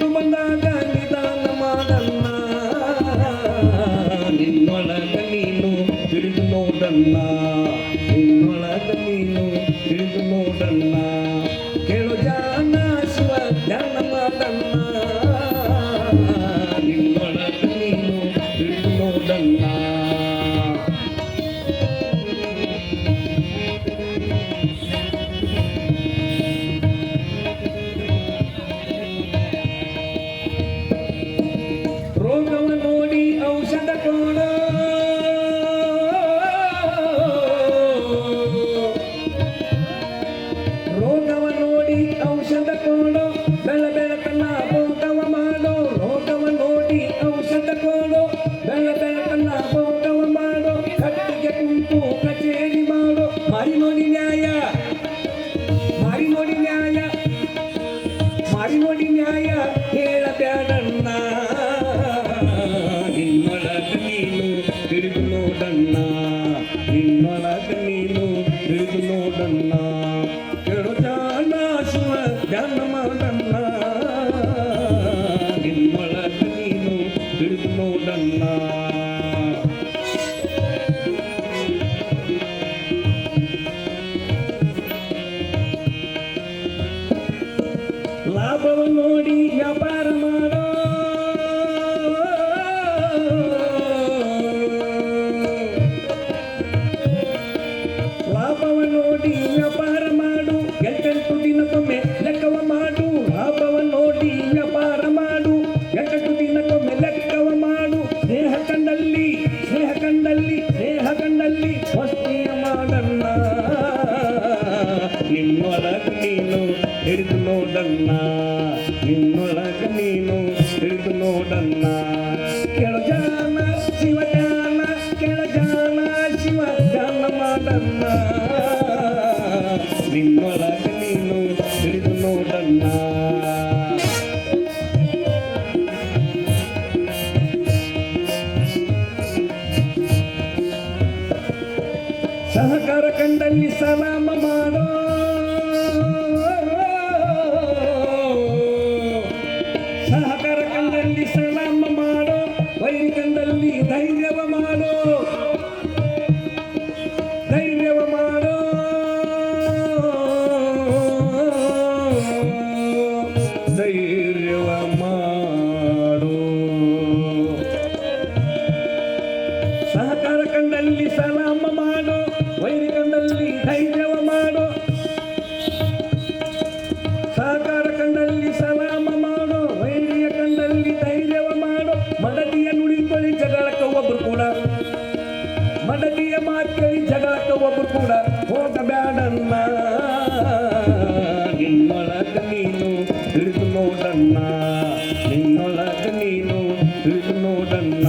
ಬಂದಾಗ ನಿಧಾನ ಮಾಡನ್ನ ನಿನ್ನೊಳಗ ನೀನು ತಿಳಿದು ನೋಡನ್ನ ನಿನ್ನೊಳಗ ನೀನು ತಿಳಿದು ನೋಡನ್ನ ಕೇಳು ಜಾನ ಶಿವ ಧ್ಯಾನ ಮಾಡನ್ನ ನಿನ್ನೊಳಗ ನೀನು ತಿಳಿದು ನೋಡನ್ನ ರೋಗವ ನೋಡಿ ಔಷಧ ಕೊಡ ರೋಗವ ನೋಡಿ ಔಷಧ ಕೊಡು ಬೆಳತನ ಭೋಗವ ಮಾಡೋ ರೋಗವ ನೋಡಿ ಔಷಧ ಕೊಡು ಬೆಳತನ ಭೋಗವ ಮಾಡೋ ಕಟ್ಟಿಗೆ ಕುಂತು ಕಚೇರಿ ಮಾಡೋ ಮಾರಿ ನೋಡಿ ನ್ಯಾಯ ಮಾರಿ ನೋಡಿ ನ್ಯಾಯ ಮಾರಿ ನೋಡಿ ನ್ಯಾಯ ಹೇಳಬೇಡಣ್ಣ ನಿನ್ನೊಳಗ ನೀನು ತಿಳಿದು ನೋಡಣ್ಣ ನಿನ್ನೊಳಗ ನೀನು ತಿಳಿದು ನೋಡಣ್ಣ ಕೇಳು ಜಾನ ಶಿವ ಧ್ಯಾನ ಮಾಡಣ್ಣ ನಿನ್ನೊಳಗ ನೀನು ತಿಳಿದು ನೋಡಣ್ಣ ಲಾಭವ ನೋಡಿ ವ್ಯಾಪಾರ ಮಾಡೋ ಲಾಭವ ನೋಡಿ ವ್ಯಾಪಾರ ಮಾಡು ಎಂಟೆಂಟು ದಿನಕ್ಕೊಮ್ಮೆ ಲೆಕ್ಕವ ಮಾಡು ಲಾಭವ ನೋಡಿ ವ್ಯಾಪಾರ ಮಾಡು ಎಂಟೆಂಟು ದಿನಕ್ಕೊಮ್ಮೆ ಲೆಕ್ಕವ ಮಾಡು ಸ್ನೇಹ ಕಂಡಲ್ಲಿ ಸ್ನೇಹ ಕಂಡಲ್ಲಿ ಸ್ನೇಹ ಕಂಡಲ್ಲಿ ವಸ್ತಿಯ ಮಾಡಣ್ಣ ನಿನ್ನೊಳಗ ನೀನು ಹಿಡಿದು ನೋಡಣ್ಣ ನಿನ್ನೊಳಗ ನೀನು ಹಿಡಿದು ನೋಡಣ್ಣ ಕೇಳು ಜಾನ ಶಿವ ಧ್ಯಾನ ಕೇಳು ಜಾನ ಶಿವ ಧ್ಯಾನ ಮಾಡಣ್ಣ ನಿನ್ನೊಳಗ ನೀನು ಹಿಡಿದು ನೋಡಣ್ಣ ಸಹಕಾರ ಕಂಡಲ್ಲಿ ಸಲಾಮ ಮಾಡೋ ಸಹಕಾರ ಕಂಡಲ್ಲಿ ಸಲಾಮ ಮಾಡೋ ವೈರಿ ಕಂಡಲ್ಲಿ ಧೈರ್ಯವ ಮಾಡೋ ಧೈರ್ಯವ ಮಾಡೋ ಧೈರ್ಯವ ಮಾಡೋ ಸಹಕಾರ ಕಂಡಲ್ಲಿ ಸಲಾಮ ಮಾಡೋ ವೈರಿ ಕಂಡಲ್ಲಿ ಧೈರ್ಯವ ಮಾಡೋ ಸಹಕಾರ ಕಂಡಲ್ಲಿ ಸಲಾಮ ಮಾಡೋ ವೈರಿಯ ಕಂಡಲ್ಲಿ ಧೈರ್ಯವ ಮಾಡೋ ಮಡದಿಯ ನುಡಿಕೊಳ್ಳಿ ಜಗಳಕ್ಕ ಒಬ್ರು ಕೂಡ ಮಡದಿಯ ಮಾತೇಳಿ ಜಗಳಕ್ಕ ಒಬ್ರು ಕೂಡ ಹೋಗಬೇಡಣ್ಣ ನಿನ್ನೊಳಗ ನೀನು ತಿಳಿದು ನೋಡಣ್ಣ ನಿನ್ನೊಳಗ ನೀನು ತಿಳಿದು ನೋಡಣ್ಣ